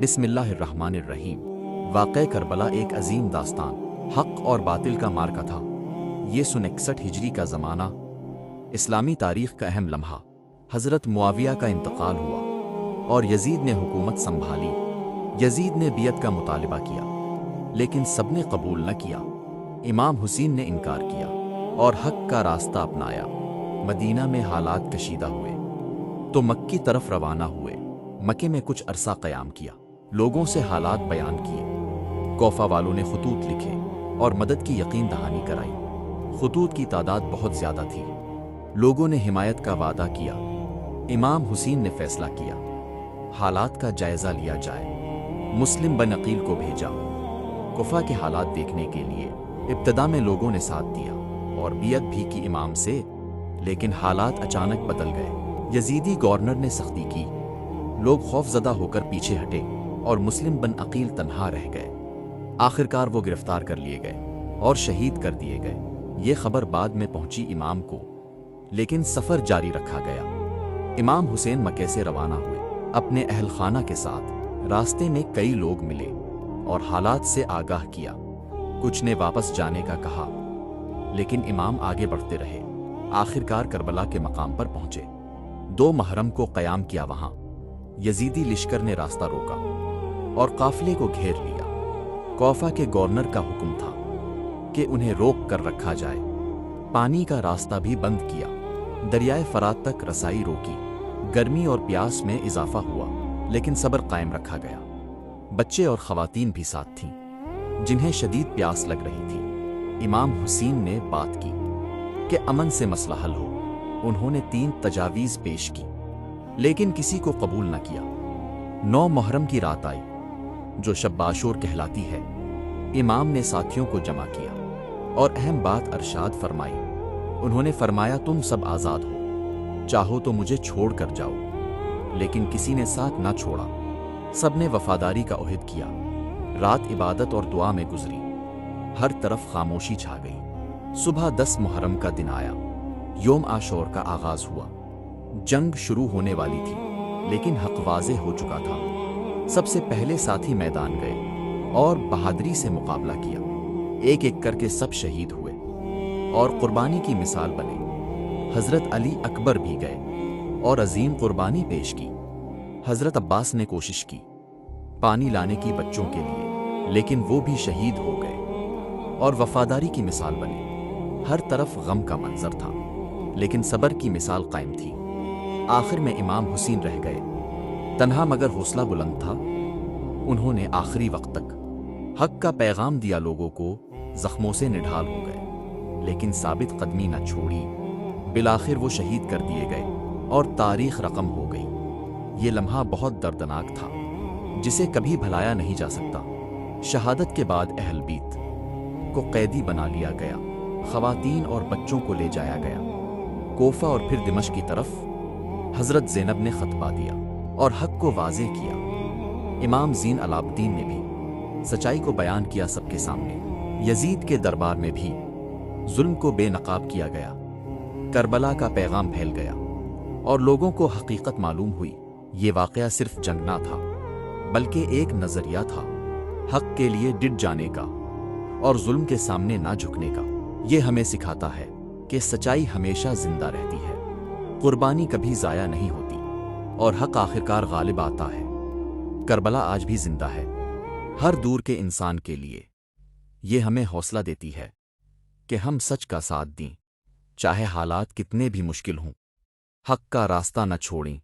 بسم اللہ الرحمن الرحیم۔ واقع کربلا ایک عظیم داستان، حق اور باطل کا مارکا تھا۔ یہ 161 ہجری کا زمانہ، اسلامی تاریخ کا اہم لمحہ۔ حضرت معاویہ کا انتقال ہوا اور یزید نے حکومت سنبھالی۔ یزید نے بیعت کا مطالبہ کیا لیکن سب نے قبول نہ کیا۔ امام حسین نے انکار کیا اور حق کا راستہ اپنایا۔ مدینہ میں حالات کشیدہ ہوئے تو مکہ کی طرف روانہ ہوئے۔ مکہ میں کچھ عرصہ قیام کیا، لوگوں سے حالات بیان کیے۔ کوفہ والوں نے خطوط لکھے اور مدد کی یقین دہانی کرائی۔ خطوط کی تعداد بہت زیادہ تھی۔ لوگوں نے حمایت کا وعدہ کیا۔ امام حسین نے فیصلہ کیا حالات کا جائزہ لیا جائے۔ مسلم بن عقیل کو بھیجا کوفہ کے حالات دیکھنے کے لیے۔ ابتدا میں لوگوں نے ساتھ دیا اور بیعت بھی کی امام سے، لیکن حالات اچانک بدل گئے۔ یزیدی گورنر نے سختی کی، لوگ خوف زدہ ہو کر پیچھے ہٹے اور مسلم بن عقیل تنہا رہ گئے۔ آخرکار وہ گرفتار کر لیے گئے اور شہید کر دیے گئے۔ یہ خبر بعد میں پہنچی امام کو، لیکن سفر جاری رکھا گیا۔ امام حسین مکہ سے روانہ ہوئے اپنے اہل خانہ کے ساتھ۔ راستے میں کئی لوگ ملے اور حالات سے آگاہ کیا۔ کچھ نے واپس جانے کا کہا، لیکن امام آگے بڑھتے رہے۔ آخرکار کربلا کے مقام پر پہنچے۔ 2 محرم کو قیام کیا۔ وہاں یزیدی لشکر نے راستہ روکا اور قافلے کو گھیر لیا۔ کوفہ کے گورنر کا حکم تھا کہ انہیں روک کر رکھا جائے۔ پانی کا راستہ بھی بند کیا۔ دریائے فرات تک رسائی روکی۔ گرمی اور پیاس میں اضافہ ہوا، لیکن صبر قائم رکھا گیا۔ بچے اور خواتین بھی ساتھ تھیں جنہیں شدید پیاس لگ رہی تھی۔ امام حسین نے بات کی کہ امن سے مسئلہ حل ہو۔ انہوں نے 3 تجاویز پیش کی، لیکن کسی کو قبول نہ کیا۔ 9 محرم کی رات آئی، جو شب عاشور کہلاتی ہے۔ امام نے ساتھیوں کو جمع کیا اور اہم بات ارشاد فرمائی۔ انہوں نے فرمایا، تم سب آزاد ہو، چاہو تو مجھے چھوڑ کر جاؤ، لیکن کسی نے ساتھ نہ چھوڑا۔ سب نے وفاداری کا عہد کیا۔ رات عبادت اور دعا میں گزری۔ ہر طرف خاموشی چھا گئی۔ صبح 10 محرم کا دن آیا۔ یوم عاشور کا آغاز ہوا۔ جنگ شروع ہونے والی تھی، لیکن حق واضح ہو چکا تھا۔ سب سے پہلے ساتھی میدان گئے اور بہادری سے مقابلہ کیا۔ ایک ایک کر کے سب شہید ہوئے اور قربانی کی مثال بنے۔ حضرت علی اکبر بھی گئے اور عظیم قربانی پیش کی۔ حضرت عباس نے کوشش کی پانی لانے کی بچوں کے لیے، لیکن وہ بھی شہید ہو گئے اور وفاداری کی مثال بنے۔ ہر طرف غم کا منظر تھا، لیکن صبر کی مثال قائم تھی۔ آخر میں امام حسین رہ گئے، تنہا مگر حوصلہ بلند تھا۔ انہوں نے آخری وقت تک حق کا پیغام دیا۔ لوگوں کو زخموں سے نڈھال ہو گئے، لیکن ثابت قدمی نہ چھوڑی۔ بالآخر وہ شہید کر دیے گئے اور تاریخ رقم ہو گئی۔ یہ لمحہ بہت دردناک تھا، جسے کبھی بھلایا نہیں جا سکتا۔ شہادت کے بعد اہل بیت کو قیدی بنا لیا گیا۔ خواتین اور بچوں کو لے جایا گیا۔ کوفہ اور پھر دمشق کی طرف حضرت زینب نے خطبہ دیا اور حق کو واضح کیا۔ امام زین العابدین نے بھی سچائی کو بیان کیا سب کے سامنے۔ یزید کے دربار میں بھی ظلم کو بے نقاب کیا گیا۔ کربلا کا پیغام پھیل گیا اور لوگوں کو حقیقت معلوم ہوئی۔ یہ واقعہ صرف جنگ نہ تھا، بلکہ ایک نظریہ تھا، حق کے لیے ڈٹ جانے کا اور ظلم کے سامنے نہ جھکنے کا۔ یہ ہمیں سکھاتا ہے کہ سچائی ہمیشہ زندہ رہتی ہے، قربانی کبھی ضائع نہیں ہوتی اور حق آخرکار غالب آتا ہے۔ کربلا آج بھی زندہ ہے، ہر دور کے انسان کے لیے۔ یہ ہمیں حوصلہ دیتی ہے کہ ہم سچ کا ساتھ دیں، چاہے حالات کتنے بھی مشکل ہوں۔ حق کا راستہ نہ چھوڑیں،